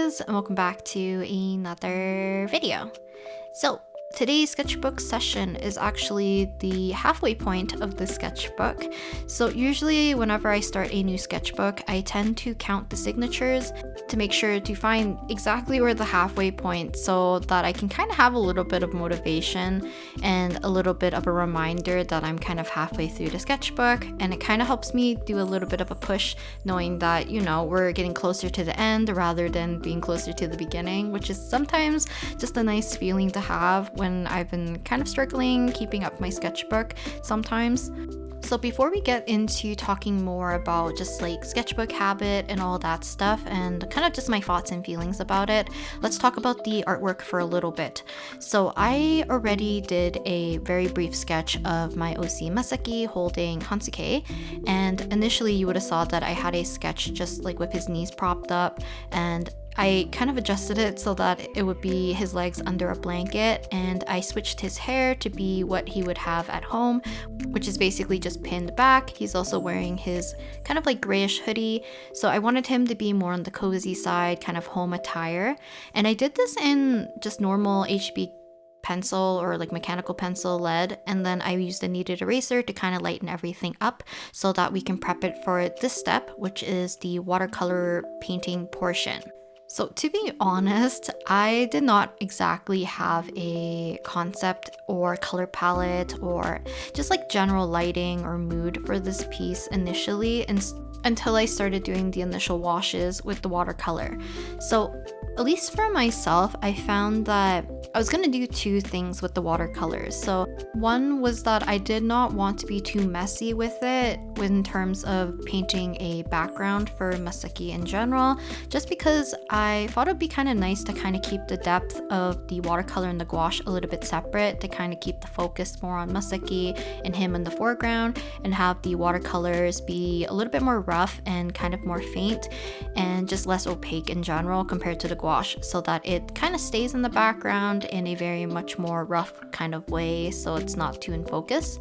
guys, and welcome back to another video. So today's sketchbook session is actually the halfway point of the sketchbook. So usually whenever I start a new sketchbook, I tend to count the signatures to make sure to find exactly where the halfway point, so that I can kind of have a little bit of motivation and a little bit of a reminder that I'm kind of halfway through the sketchbook, and it kind of helps me do a little bit of a push knowing that, you know, we're getting closer to the end rather than being closer to the beginning, which is sometimes just a nice feeling to have when I've been kind of struggling keeping up my sketchbook sometimes. So before we get into talking more about just like sketchbook habit and all that stuff and kind of just my thoughts and feelings about it, let's talk about the artwork for a little bit. So I already did a very brief sketch of my OC Masaki holding Hansuke, and initially you would have saw that I had a sketch just like with his knees propped up, and I kind of adjusted it so that it would be his legs under a blanket, and I switched his hair to be what he would have at home, which is basically just pinned back. He's also wearing his kind of like grayish hoodie, so I wanted him to be more on the cozy side, kind of home attire. And I did this in just normal HB pencil or like mechanical pencil lead, and then I used a kneaded eraser to kind of lighten everything up so that we can prep it for this step, which is the watercolor painting portion. So to be honest, I did not exactly have a concept or color palette or just like general lighting or mood for this piece initially until I started doing the initial washes with the watercolor. So at least for myself, I found that I was going to do two things with the watercolors. So one was that I did not want to be too messy with it in terms of painting a background for Masaki in general, just because I thought it would be kind of nice to kind of keep the depth of the watercolor and the gouache a little bit separate, to kind of keep the focus more on Masaki and him in the foreground, and have the watercolors be a little bit more rough and kind of more faint and just less opaque in general compared to the gouache, so that it kind of stays in the background in a very much more rough kind of way, so it's not too in focus.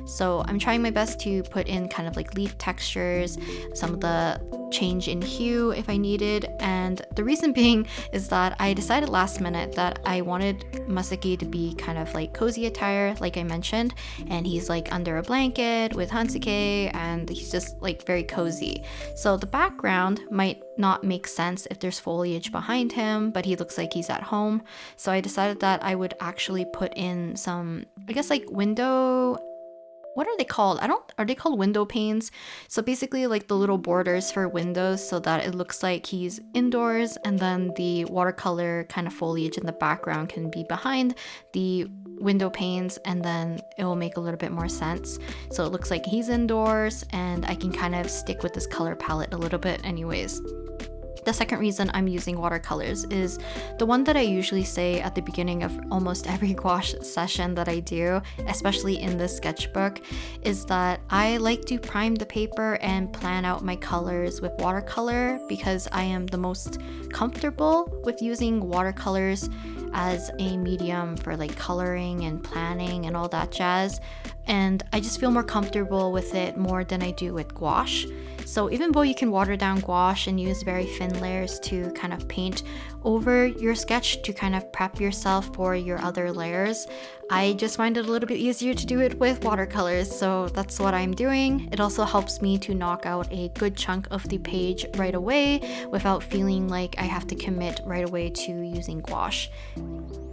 So I'm trying my best to put in kind of like leaf textures, some of the change in hue if I needed, and the reason being is that I decided last minute that I wanted Masaki to be kind of like cozy attire, like I mentioned, and he's like under a blanket with Hansuke, and he's just like very cozy. So the background might not make sense if there's foliage behind him, but he looks like he's at home. So I decided that I would actually put in some, I guess like window, what are they called? Are they called window panes? So basically like the little borders for windows, so that it looks like he's indoors, and then the watercolor kind of foliage in the background can be behind the window panes, and then it will make a little bit more sense. So it looks like he's indoors, and I can kind of stick with this color palette a little bit anyways. The second reason I'm using watercolors is the one that I usually say at the beginning of almost every gouache session that I do, especially in this sketchbook, is that I like to prime the paper and plan out my colors with watercolor, because I am the most comfortable with using watercolors as a medium for like coloring and planning and all that jazz, and I just feel more comfortable with it more than I do with gouache. So even though you can water down gouache and use very thin layers to kind of paint over your sketch to kind of prep yourself for your other layers, I just find it a little bit easier to do it with watercolors, so that's what I'm doing. It also helps me to knock out a good chunk of the page right away without feeling like I have to commit right away to using gouache.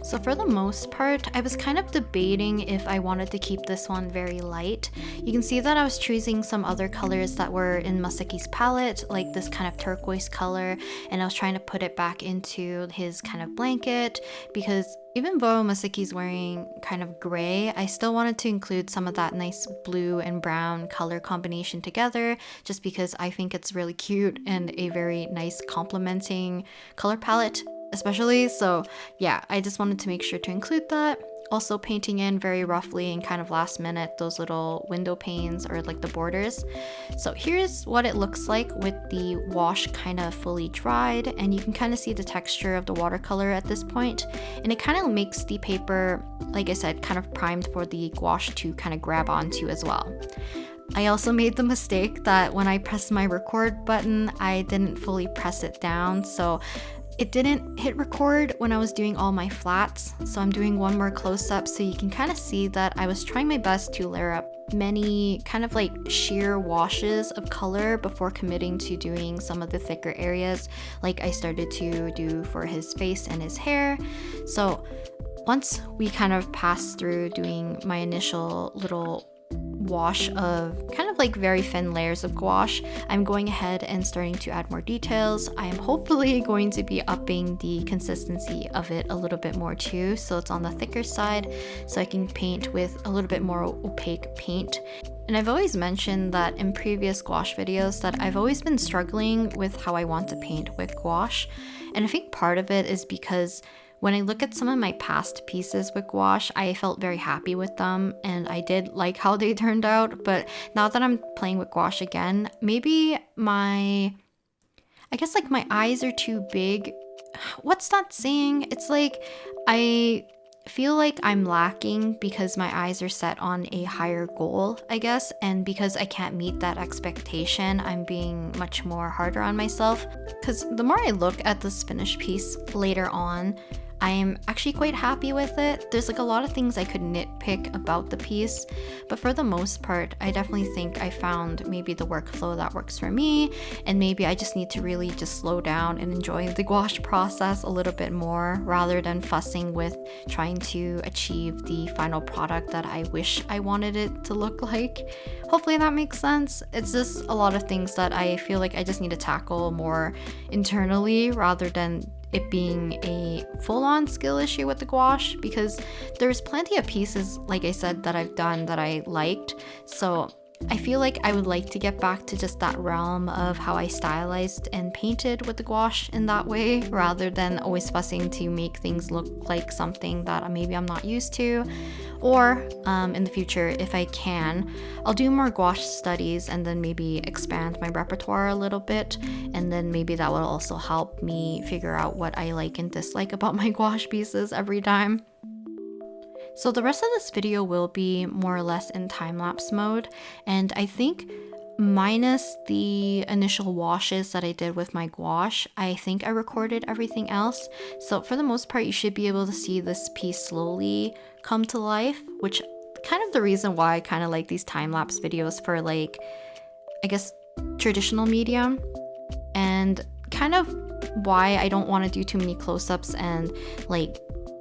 So for the most part, I was kind of debating if I wanted to keep this one very light. You can see that I was choosing some other colors that were in Masaki's palette, like this kind of turquoise color, and I was trying to put it back into his kind of blanket, because even though Masaki's wearing kind of gray, I still wanted to include some of that nice blue and brown color combination together, just because I think it's really cute and a very nice complementing color palette especially. So yeah, I just wanted to make sure to include that. Also painting in very roughly and kind of last minute those little window panes or like the borders. So here's what it looks like with the wash kind of fully dried, and you can kind of see the texture of the watercolor at this point, and it kind of makes the paper, like I said, kind of primed for the gouache to kind of grab onto as well. I also made the mistake that when I pressed my record button, I didn't fully press it down, so it didn't hit record when I was doing all my flats, so I'm doing one more close-up so you can kind of see that I was trying my best to layer up many kind of like sheer washes of color before committing to doing some of the thicker areas like I started to do for his face and his hair. So once we kind of passed through doing my initial little wash of kind of like very thin layers of gouache, I'm going ahead and starting to add more details. I am hopefully going to be upping the consistency of it a little bit more too, so it's on the thicker side, so I can paint with a little bit more opaque paint. And I've always mentioned that in previous gouache videos that I've always been struggling with how I want to paint with gouache, and I think part of it is because when I look at some of my past pieces with gouache, I felt very happy with them and I did like how they turned out. But now that I'm playing with gouache again, maybe I guess like my eyes are too big. What's that saying? It's like I feel like I'm lacking because my eyes are set on a higher goal, I guess. And because I can't meet that expectation, I'm being much more harder on myself. Because the more I look at this finished piece later on, I am actually quite happy with it. There's like a lot of things I could nitpick about the piece, but for the most part, I definitely think I found maybe the workflow that works for me, and maybe I just need to really just slow down and enjoy the gouache process a little bit more rather than fussing with trying to achieve the final product that I wish I wanted it to look like. Hopefully that makes sense. It's just a lot of things that I feel like I just need to tackle more internally rather than it being a full-on skill issue with the gouache, because there's plenty of pieces, like I said, that I've done that I liked. So I feel like I would like to get back to just that realm of how I stylized and painted with the gouache in that way, rather than always fussing to make things look like something that maybe I'm not used to. Or in the future, if I can, I'll do more gouache studies and then maybe expand my repertoire a little bit, and then maybe that will also help me figure out what I like and dislike about my gouache pieces every time. So the rest of this video will be more or less in time-lapse mode, and I think minus the initial washes that I did with my gouache, I think I recorded everything else. So for the most part, you should be able to see this piece slowly come to life, which kind of the reason why I kind of like these time-lapse videos for, like, I guess traditional medium, and kind of why I don't want to do too many close-ups and like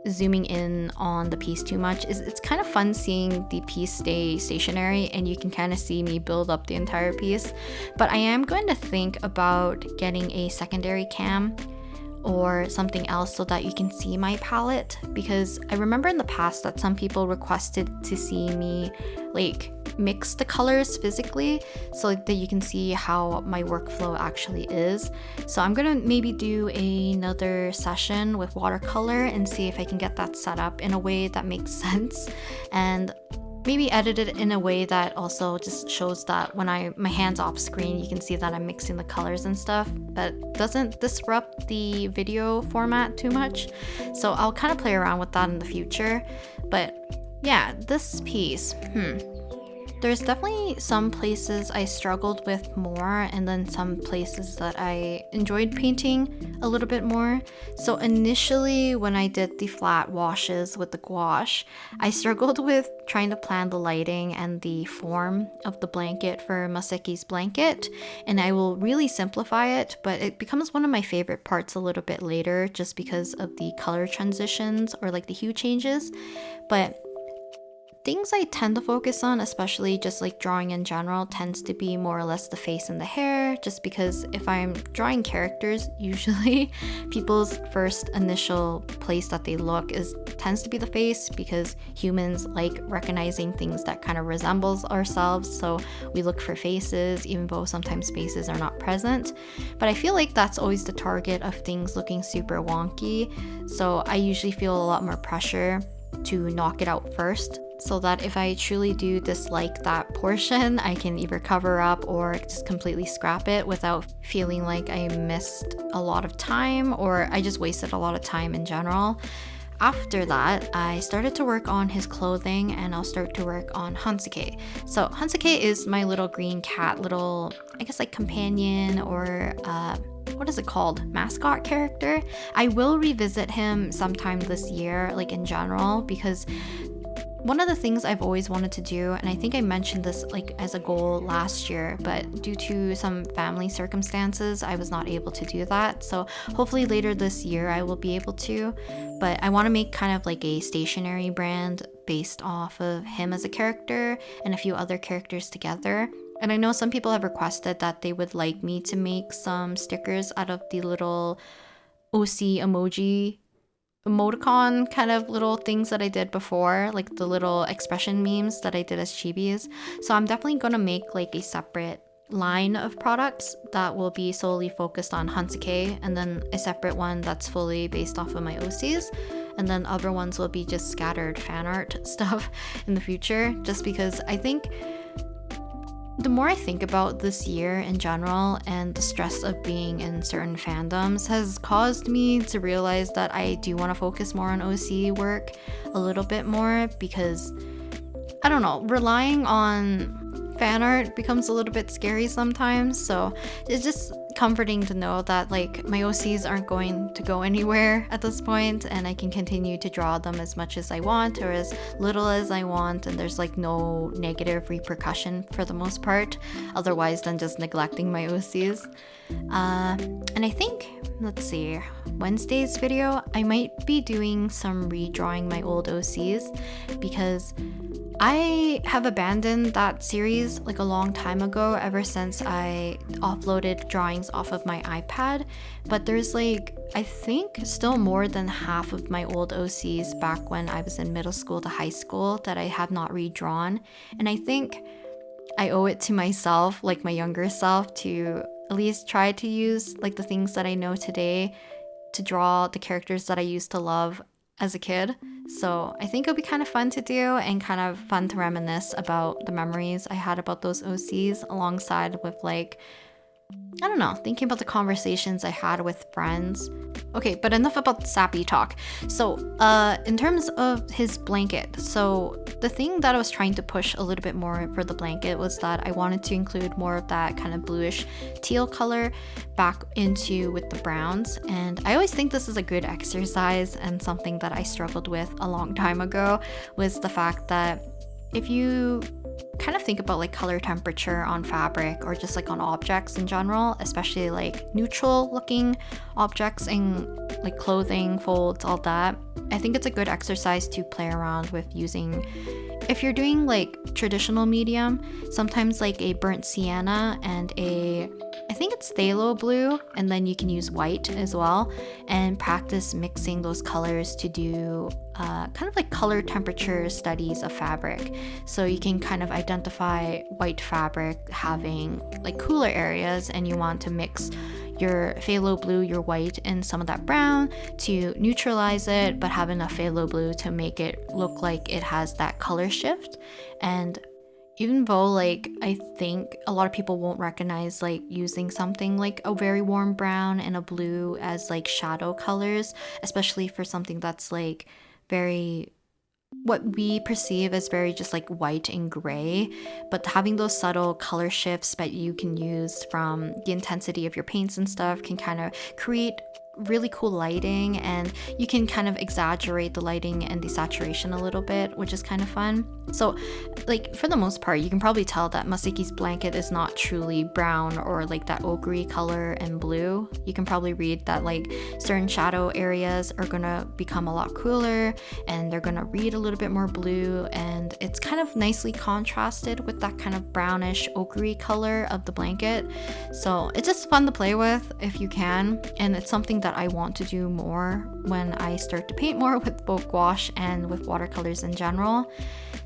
zooming in on the piece too much is it's kind of fun seeing the piece stay stationary and you can kind of see me build up the entire piece. But I am going to think about getting a secondary cam or something else so that you can see my palette, because I remember in the past that some people requested to see me like mix the colors physically so that you can see how my workflow actually is. So I'm gonna maybe do another session with watercolor and see if I can get that set up in a way that makes sense, and maybe edit it in a way that also just shows that when my hand's off screen, you can see that I'm mixing the colors and stuff, but doesn't disrupt the video format too much. So I'll kind of play around with that in the future. But yeah, this piece, there's definitely some places I struggled with more, and then some places that I enjoyed painting a little bit more. So initially, when I did the flat washes with the gouache, I struggled with trying to plan the lighting and the form of the blanket for Maseki's blanket, and I will really simplify it, but it becomes one of my favorite parts a little bit later just because of the color transitions or like the hue changes. But things I tend to focus on, especially just like drawing in general, tends to be more or less the face and the hair, just because if I'm drawing characters, usually people's first initial place that they look tends to be the face, because humans like recognizing things that kind of resembles ourselves, so we look for faces even though sometimes faces are not present. But I feel like that's always the target of things looking super wonky, so I usually feel a lot more pressure to knock it out first, so that if I truly do dislike that portion, I can either cover up or just completely scrap it without feeling like I missed a lot of time or I just wasted a lot of time in general. After that, I started to work on his clothing, and I'll start to work on Hansuke. So Hansuke is my little green cat, little, I guess like companion, or what is it called? Mascot character. I will revisit him sometime this year, like in general, because one of the things I've always wanted to do, and I think I mentioned this like as a goal last year, but due to some family circumstances, I was not able to do that. So hopefully later this year I will be able to, but I want to make kind of like a stationery brand based off of him as a character and a few other characters together. And I know some people have requested that they would like me to make some stickers out of the little OC emoticon kind of little things that I did before, like the little expression memes that I did as chibis. So I'm definitely gonna make like a separate line of products that will be solely focused on Hansuke, and then a separate one that's fully based off of my OCs, and then other ones will be just scattered fan art stuff in the future, just because I think the more I think about this year in general and the stress of being in certain fandoms has caused me to realize that I do want to focus more on OC work a little bit more, because I don't know, relying on fan art becomes a little bit scary sometimes. So it's just comforting to know that like my OCs aren't going to go anywhere at this point, and I can continue to draw them as much as I want or as little as I want, and there's like no negative repercussion for the most part otherwise than just neglecting my OCs. And I think, let's see, Wednesday's video I might be doing some redrawing my old OCs, because I have abandoned that series like a long time ago, ever since I offloaded drawings off of my iPad. But there's like, I think still more than half of my old OCs back when I was in middle school to high school that I have not redrawn. And I think I owe it to myself, like my younger self, to at least try to use like the things that I know today to draw the characters that I used to love as a kid. So I think it'll be kind of fun to do and kind of fun to reminisce about the memories I had about those OCs, alongside with like, I don't know, thinking about the conversations I had with friends. Okay, but enough about sappy talk. So in terms of his blanket, so the thing that I was trying to push a little bit more for the blanket was that I wanted to include more of that kind of bluish teal color back into with the browns. And I always think this is a good exercise, and something that I struggled with a long time ago was the fact that if you kind of think about like color temperature on fabric, or just like on objects in general, especially like neutral looking objects and like clothing, folds, all that, I think it's a good exercise to play around with using. If you're doing like traditional medium, sometimes like a burnt sienna and I think it's phthalo blue, and then you can use white as well, and practice mixing those colors to do kind of like color temperature studies of fabric. So you can kind of identify white fabric having like cooler areas, and you want to mix your phthalo blue, your white, and some of that brown to neutralize it, but have enough phthalo blue to make it look like it has that color shift. And even though like I think a lot of people won't recognize like using something like a very warm brown and a blue as like shadow colors, especially for something that's like very, what we perceive as very just like white and gray, but having those subtle color shifts that you can use from the intensity of your paints and stuff can kind of create really cool lighting, and you can kind of exaggerate the lighting and the saturation a little bit, which is kind of fun. So like for the most part, you can probably tell that Masaki's blanket is not truly brown or like that ochre color and blue. You can probably read that like certain shadow areas are gonna become a lot cooler, and they're gonna read a little bit more blue, and it's kind of nicely contrasted with that kind of brownish ochre color of the blanket. So it's just fun to play with if you can, and it's something that I want to do more when I start to paint more with both gouache and with watercolors in general.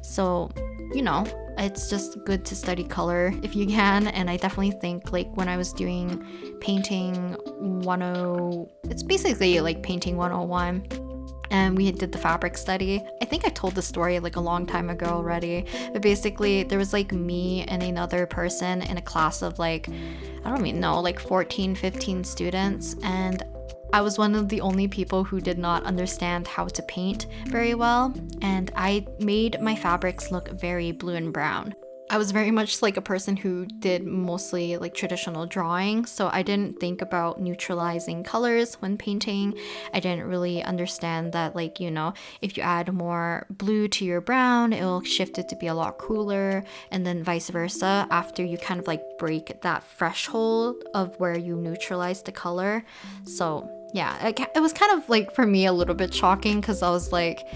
So, you know, it's just good to study color if you can. And I definitely think like when I was doing painting it's basically like painting 101, and we did the fabric study. I think I told the story like a long time ago already, but basically there was like me and another person in a class of like, I don't even know, like 14, 15 students, and I was one of the only people who did not understand how to paint very well, and I made my fabrics look very blue and brown. I was very much like a person who did mostly like traditional drawing, so I didn't think about neutralizing colors when painting. I didn't really understand that, like, you know, if you add more blue to your brown, it'll shift it to be a lot cooler, and then vice versa after you kind of like break that threshold of where you neutralize the color. So yeah, it was kind of like for me a little bit shocking because I was like,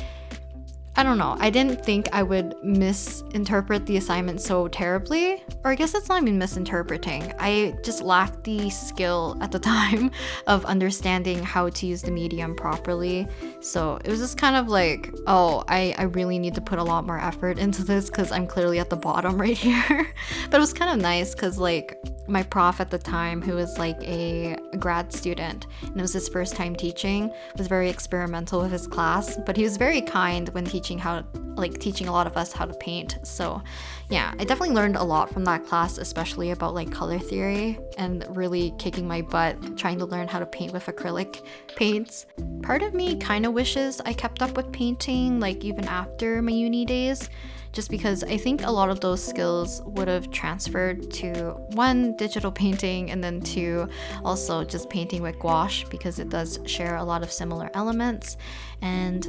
I don't know. I didn't think I would misinterpret the assignment so terribly. Or I guess it's not even misinterpreting. I just lacked the skill at the time of understanding how to use the medium properly. So it was just kind of like, oh, I really need to put a lot more effort into this because I'm clearly at the bottom right here. But it was kind of nice because like my prof at the time, who was like a grad student and it was his first time teaching, was very experimental with his class, but he was very kind when teaching a lot of us how to paint. So yeah, I definitely learned a lot from that class, especially about like color theory and really kicking my butt trying to learn how to paint with acrylic paints. Part of me kind of wishes I kept up with painting like even after my uni days, just because I think a lot of those skills would have transferred to one, digital painting, and then two, also just painting with gouache, because it does share a lot of similar elements. And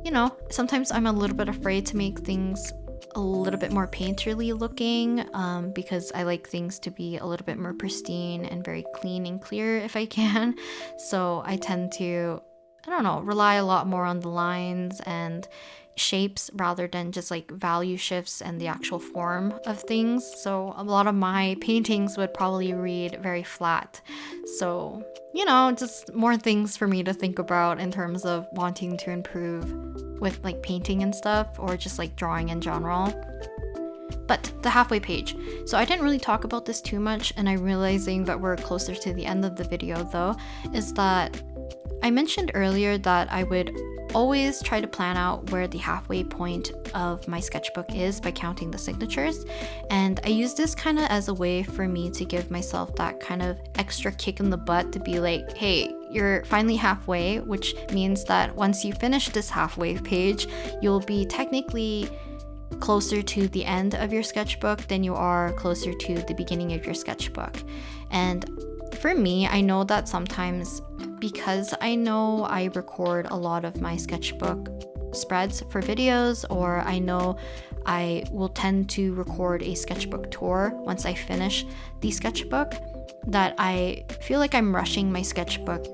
you know, sometimes I'm a little bit afraid to make things a little bit more painterly looking, because I like things to be a little bit more pristine and very clean and clear if I can. So I tend to, I don't know, rely a lot more on the lines and shapes rather than just like value shifts and the actual form of things. So a lot of my paintings would probably read very flat. So, you know, just more things for me to think about in terms of wanting to improve with like painting and stuff, or just like drawing in general. But the halfway page. So I didn't really talk about this too much, and I'm realizing that we're closer to the end of the video though, is that I mentioned earlier that I would always try to plan out where the halfway point of my sketchbook is by counting the signatures. And I use this kind of as a way for me to give myself that kind of extra kick in the butt to be like, hey, you're finally halfway, which means that once you finish this halfway page, you'll be technically closer to the end of your sketchbook than you are closer to the beginning of your sketchbook. And for me, I know that sometimes, because I know I record a lot of my sketchbook spreads for videos, or I know I will tend to record a sketchbook tour once I finish the sketchbook, that I feel like I'm rushing my sketchbook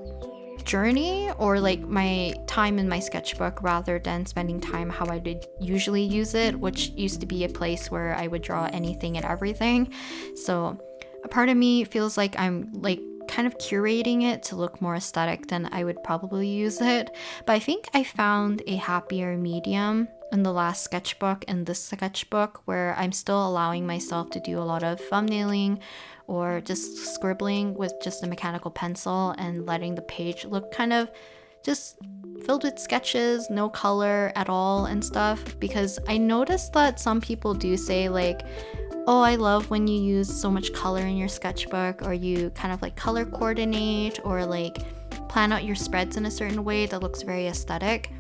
journey or like my time in my sketchbook rather than spending time how I did usually use it, which used to be a place where I would draw anything and everything. So a part of me feels like I'm like kind of curating it to look more aesthetic than I would probably use it. But I think I found a happier medium in the last sketchbook and this sketchbook, where I'm still allowing myself to do a lot of thumbnailing or just scribbling with just a mechanical pencil and letting the page look kind of just filled with sketches, no color at all and stuff. Because I noticed that some people do say like, oh, I love when you use so much color in your sketchbook, or you kind of like color coordinate or like plan out your spreads in a certain way that looks very aesthetic.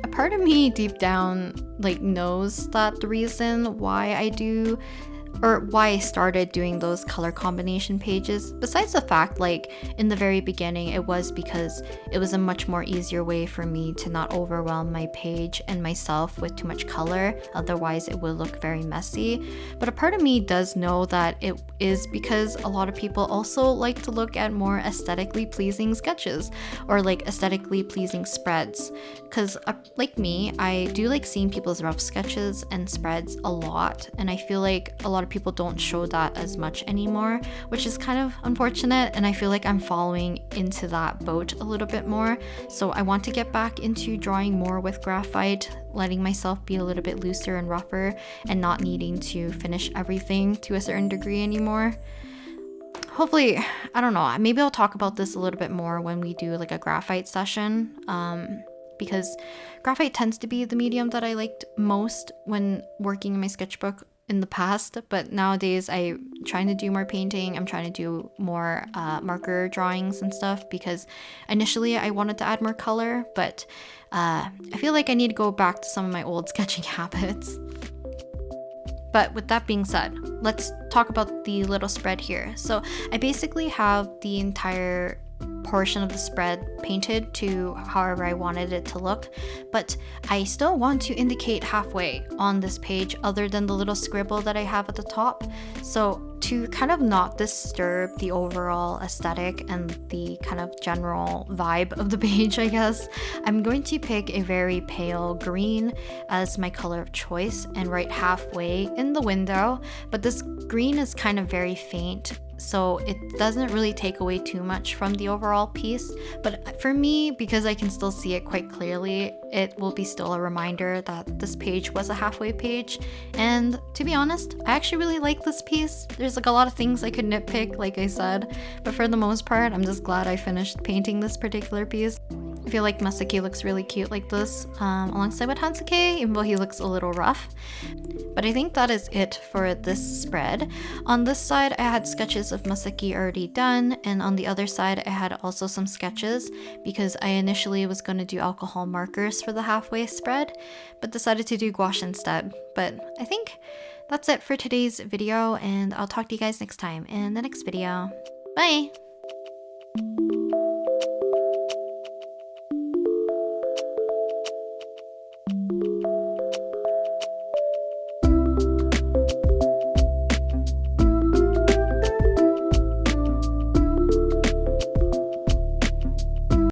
A part of me deep down like knows that the reason why I do, or why I started doing those color combination pages, besides the fact like in the very beginning it was because it was a much more easier way for me to not overwhelm my page and myself with too much color, otherwise it would look very messy. But a part of me does know that it is because a lot of people also like to look at more aesthetically pleasing sketches or like aesthetically pleasing spreads, because like me, I do like seeing people's rough sketches and spreads a lot, and I feel like a lot of people don't show that as much anymore, which is kind of unfortunate, and I feel like I'm following into that boat a little bit more. So I want to get back into drawing more with graphite, letting myself be a little bit looser and rougher and not needing to finish everything to a certain degree anymore. Hopefully, I don't know, maybe I'll talk about this a little bit more when we do like a graphite session, because graphite tends to be the medium that I liked most when working in my sketchbook in the past, but nowadays I'm trying to do more painting. I'm trying to do more marker drawings and stuff, because initially I wanted to add more color, but I feel like I need to go back to some of my old sketching habits. But with that being said, let's talk about the little spread here. So I basically have the entire portion of the spread painted to however I wanted it to look, but I still want to indicate halfway on this page other than the little scribble that I have at the top. So to kind of not disturb the overall aesthetic and the kind of general vibe of the page, I guess, I'm going to pick a very pale green as my color of choice and write halfway in the window. But this green is kind of very faint, so it doesn't really take away too much from the overall piece. But for me, because I can still see it quite clearly, it will be still a reminder that this page was a halfway page. And to be honest, I actually really like this piece. There's like a lot of things I could nitpick, like I said, but for the most part, I'm just glad I finished painting this particular piece. I feel like Masaki looks really cute like this, alongside with Hansuke, even though he looks a little rough. But I think that is it for this spread. On this side, I had sketches of Masaki already done, and on the other side, I had also some sketches because I initially was going to do alcohol markers for the halfway spread, but decided to do gouache instead. But I think that's it for today's video, and I'll talk to you guys next time in the next video. Bye!